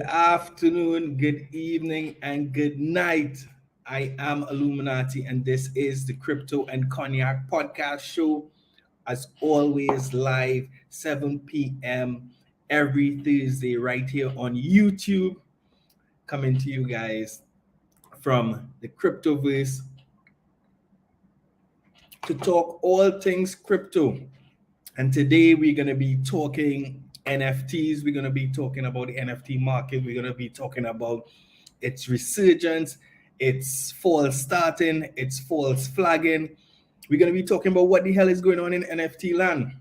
Afternoon, good evening, and good night. I am 𝐂𝐎𝐍𝐈𝐍, and this is the Crypto and Cognac podcast show. As always, live 7 p.m. every Thursday, right here on YouTube. Coming to you guys from the cryptoverse to talk all things crypto. And today we're going to be talking NFTs. We're going to be talking about the NFT market. We're going to be talking about its resurgence, its false starting, its false flagging. We're going to be talking about what the hell is going on in NFT land,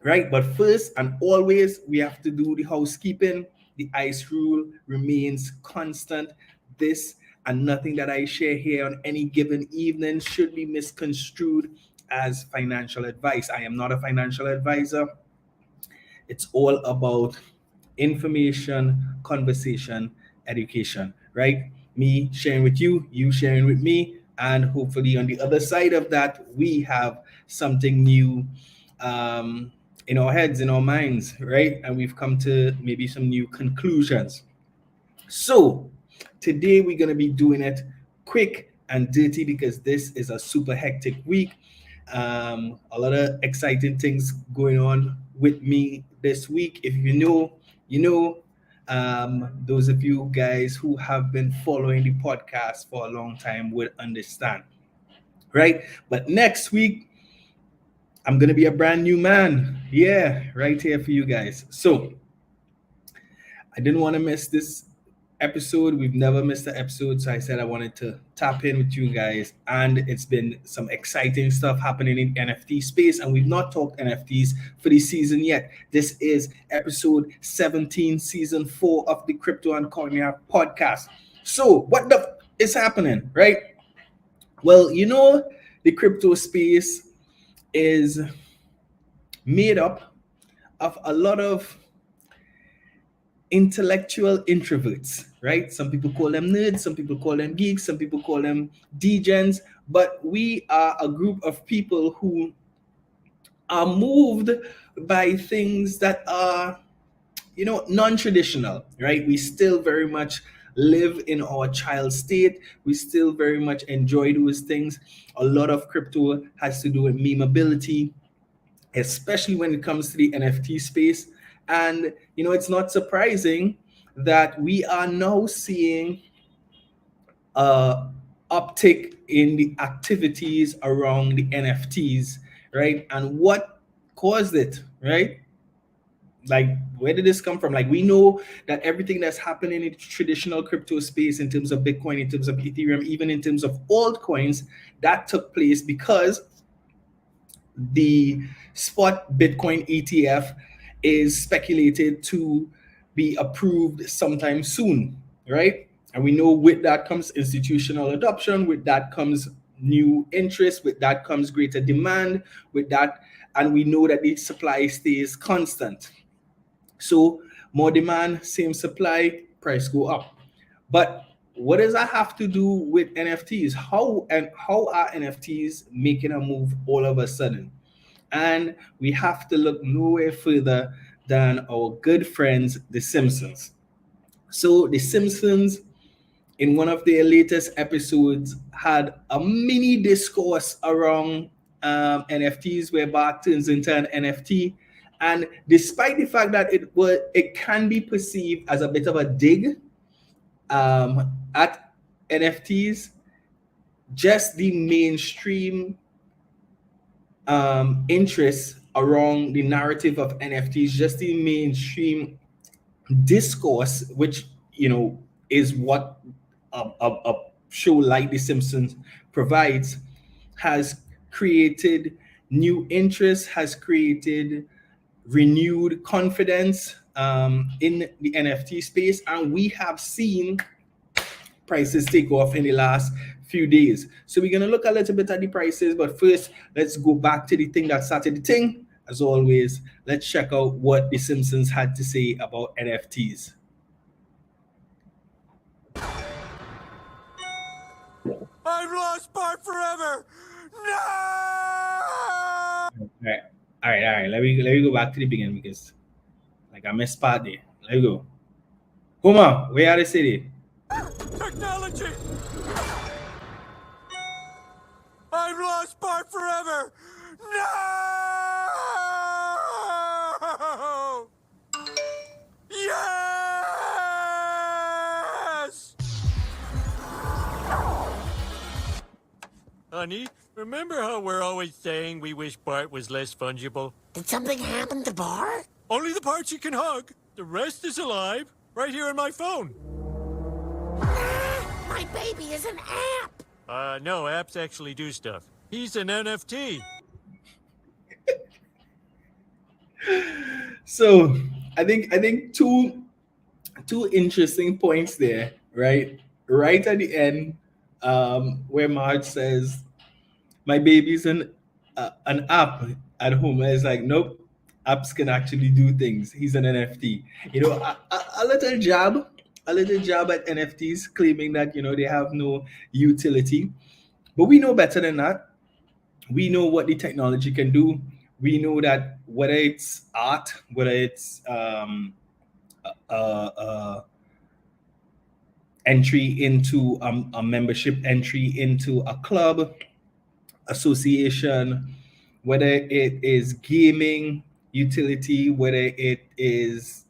right? But first and always, we have to do the housekeeping. The ICE rule remains constant. This and nothing that I share here on any given evening should be misconstrued as financial advice. I am not a financial advisor. It's all about information, conversation, education, right? Me sharing with you, you sharing with me, and hopefully on the other side of that, we have something new in our heads, in our minds, right? And we've come to maybe some new conclusions. So today we're going to be doing it quick and dirty because this is a super hectic week. A lot of exciting things going on with me this week. If you know, you know. Those of you guys who have been following the podcast for a long time would understand, right? But next week, I'm going to be a brand new man. Yeah, right here for you guys. So I didn't want to miss this episode. We've never missed an episode, so I said I wanted to tap in with you guys. And it's been some exciting stuff happening in NFT space, and we've not talked NFTs for the season yet. This is episode 17, season 4 of the Crypto and Cognac podcast. So what the is happening, right? Well, the crypto space is made up of a lot of intellectual introverts, right? Some people call them nerds, some people call them geeks, some people call them degens, but we are a group of people who are moved by things that are, non-traditional, right? We still very much live in our child state. We still very much enjoy those things. A lot of crypto has to do with memeability, especially when it comes to the NFT space. And, it's not surprising that we are now seeing a uptick in the activities around the NFTs, right? And what caused it, right? Like, where did this come from? Like, we know that everything that's happening in the traditional crypto space in terms of Bitcoin, in terms of Ethereum, even in terms of altcoins, that took place because the spot Bitcoin ETF is speculated to be approved sometime soon, right? And we know with that comes institutional adoption, with that comes new interest, with that comes greater demand, with that, and we know that the supply stays constant. So more demand, same supply, price go up. But what does that have to do with NFTs? How are NFTs making a move all of a sudden? And we have to look nowhere further than our good friends, The Simpsons. So, The Simpsons, in one of their latest episodes, had a mini discourse around NFTs, where Bart turns into an NFT. And despite the fact that it can be perceived as a bit of a dig at NFTs, just the mainstream interest around the narrative of NFTs, just the mainstream discourse, which is what a show like The Simpsons provides, has created new interest, has created renewed confidence in the NFT space, and we have seen prices take off in the last few days. So we're going to look a little bit at the prices, but first let's go back to the thing that started the thing. As always, let's check out what The Simpsons had to say about NFTs. I've lost Bart forever. No! All right. Let me go back to the beginning because, like, I missed part there. Let me go. Homer, where are the city? Technology! I've lost Bart forever! No! Yes! Honey, remember how we're always saying we wish Bart was less fungible? Did something happen to Bart? Only the parts you can hug. The rest is alive, right here on my phone. My baby is an app. No, apps actually do stuff. He's an NFT. So I think two interesting points there, right? Right at the end, where Marge says, "My baby's an app at home." And it's like, nope, apps can actually do things. He's an NFT. You know, a little jab at NFTs, claiming that they have no utility. But we know better than that. We know what the technology can do. We know that whether it's art, whether it's entry into a membership, entry into a club, association, whether it is gaming utility, whether it is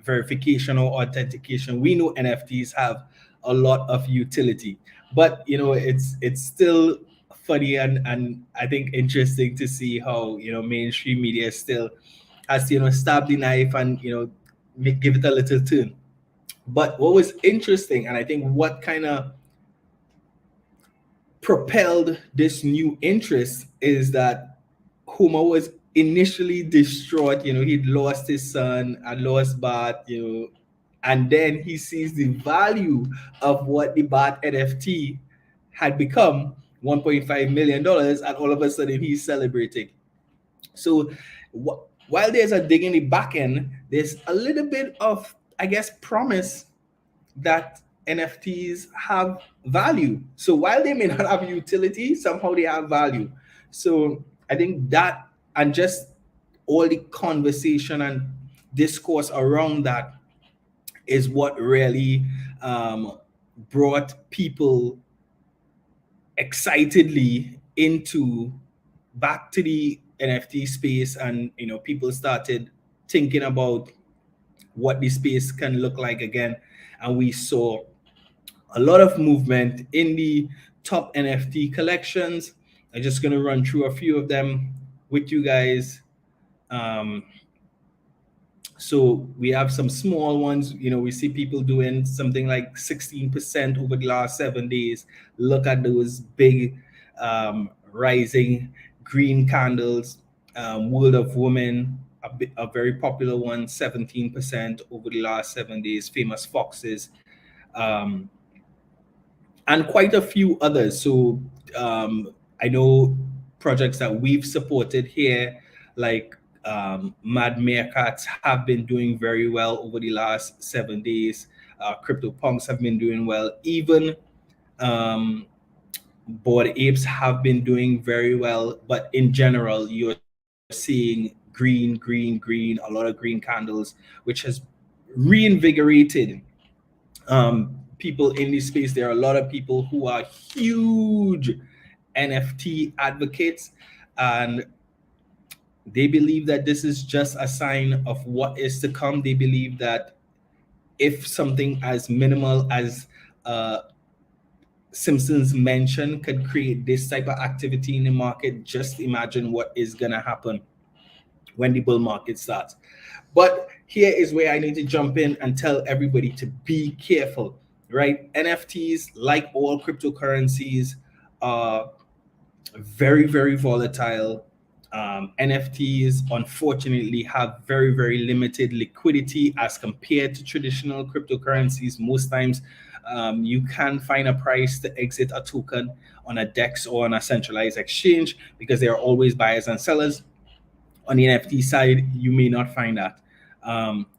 verification or authentication, we know NFTs have a lot of utility. But it's still funny and I think interesting to see how mainstream media still has to stab the knife and give it a little turn. But what was interesting, and I think what kind of propelled this new interest, is that Homer was initially distraught. He'd lost his son, had lost Bart, and then he sees the value of what the Bart NFT had become, $1.5 million, and all of a sudden he's celebrating. So while there's a dig in the back end, there's a little bit of, I guess, promise that NFTs have value. So while they may not have utility, somehow they have value. So I think that, and just all the conversation and discourse around that, is what really brought people excitedly back to the NFT space, and people started thinking about what the space can look like again, and we saw a lot of movement in the top NFT collections. I'm just going to run through a few of them with you guys. So we have some small ones. We see people doing something like 16% over the last 7 days. Look at those big rising green candles. World of Women, a very popular one, 17% over the last 7 days. Famous Foxes, and quite a few others. So I know projects that we've supported here, like Mad Meerkats, have been doing very well over the last 7 days. CryptoPunks have been doing well. Even Bored Apes have been doing very well. But in general, you're seeing green, a lot of green candles, which has reinvigorated people in this space. There are a lot of people who are huge NFT advocates, and they believe that this is just a sign of what is to come. They believe that if something as minimal as Simpsons mention could create this type of activity in the market, just imagine what is going to happen when the bull market starts. But here is where I need to jump in and tell everybody to be careful, right? NFTs, like all cryptocurrencies, are very, very volatile. NFTs, unfortunately, have very, very limited liquidity as compared to traditional cryptocurrencies. Most times, you can find a price to exit a token on a DEX or on a centralized exchange, because there are always buyers and sellers. On the NFT side, you may not find that.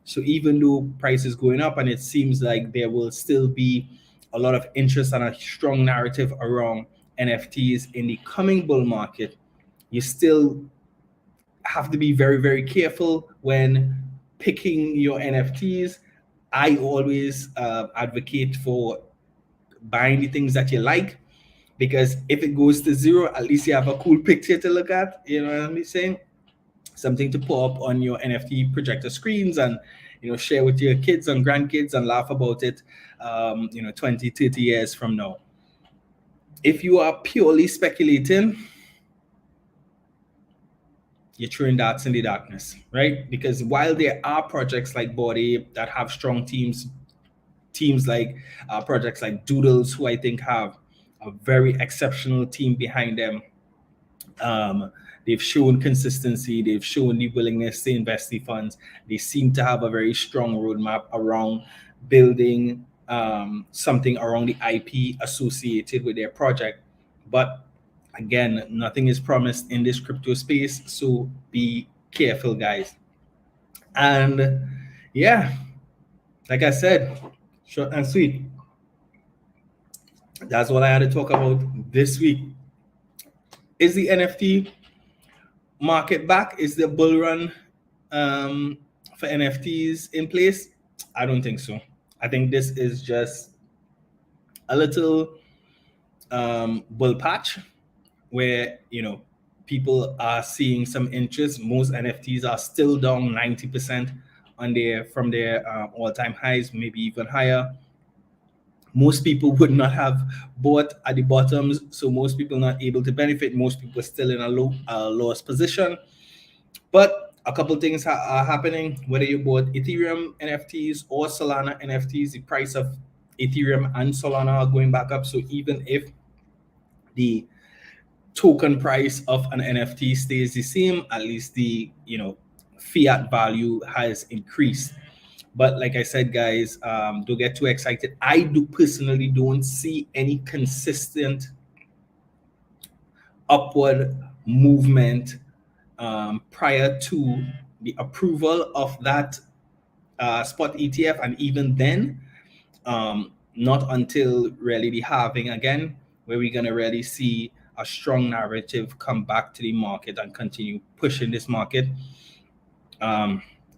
So even though price is going up, and it seems like there will still be a lot of interest and a strong narrative around NFTs in the coming bull market, you still have to be very, very careful when picking your NFTs. I always advocate for buying the things that you like, because if it goes to zero, at least you have a cool picture to look at. You know what I'm saying? Something to put up on your NFT projector screens and, you know, share with your kids and grandkids and laugh about it, 20, 30 years from now. If you are purely speculating, you're throwing darts in the darkness, right? Because while there are projects like Bored Ape that have strong teams like projects like Doodles, who I think have a very exceptional team behind them. They've shown consistency. They've shown the willingness to invest the funds. They seem to have a very strong roadmap around building something around the IP associated with their project. But again, nothing is promised in this crypto space, so be careful, guys. And yeah, like I said, short and sweet. That's what I had to talk about this week. Is the NFT market back? Is the bull run for NFTs in place? I don't think so. I think this is just a little bull patch where, you know, people are seeing some interest. Most NFTs are still down 90% from their all-time highs, maybe even higher. Most people would not have bought at the bottoms, so most people not able to benefit. Most people still in a loss position. But a couple things are happening. Whether you bought Ethereum NFTs or Solana NFTs, the price of Ethereum and Solana are going back up. So even if the token price of an NFT stays the same, at least the, you know, fiat value has increased. But like I said, guys, don't get too excited. I personally don't see any consistent upward movement prior to the approval of that spot ETF, and even then, not until really the halving again, where we're gonna really see a strong narrative come back to the market and continue pushing this market.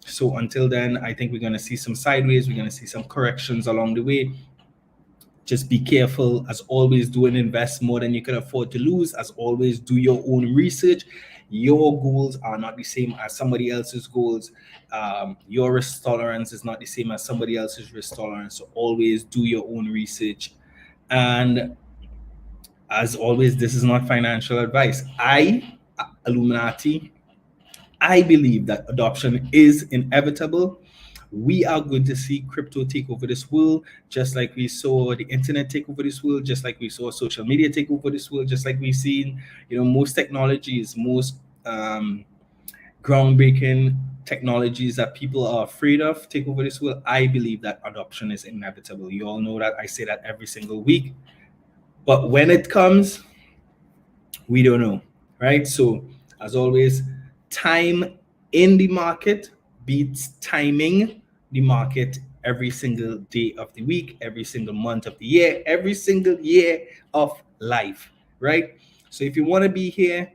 So until then, I think we're going to see some sideways. We're going to see some corrections along the way. Just be careful. As always, do and invest more than you can afford to lose. As always, do your own research. Your goals are not the same as somebody else's goals. Your risk tolerance is not the same as somebody else's risk tolerance. So always do your own research. And as always, this is not financial advice. 𝐿𝐿uminati, I believe that adoption is inevitable. We are going to see crypto take over this world, just like we saw the internet take over this world, just like we saw social media take over this world, just like we've seen, you know, most technologies, most groundbreaking technologies that people are afraid of take over this world. I believe that adoption is inevitable. You all know that. I say that every single week. But when it comes, we don't know, right? So as always, time in the market beats timing the market every single day of the week, every single month of the year, every single year of life, right? So if you want to be here,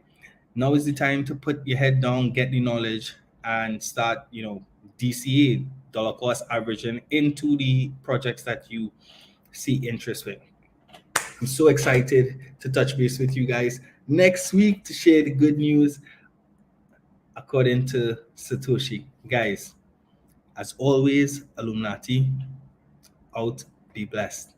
now is the time to put your head down, get the knowledge, and start, you know, DCA, dollar cost averaging, into the projects that you see interest with. I'm so excited to touch base with you guys next week to share the good news according to Satoshi. Guys, as always, 𝐿𝐿uminati out. Be blessed.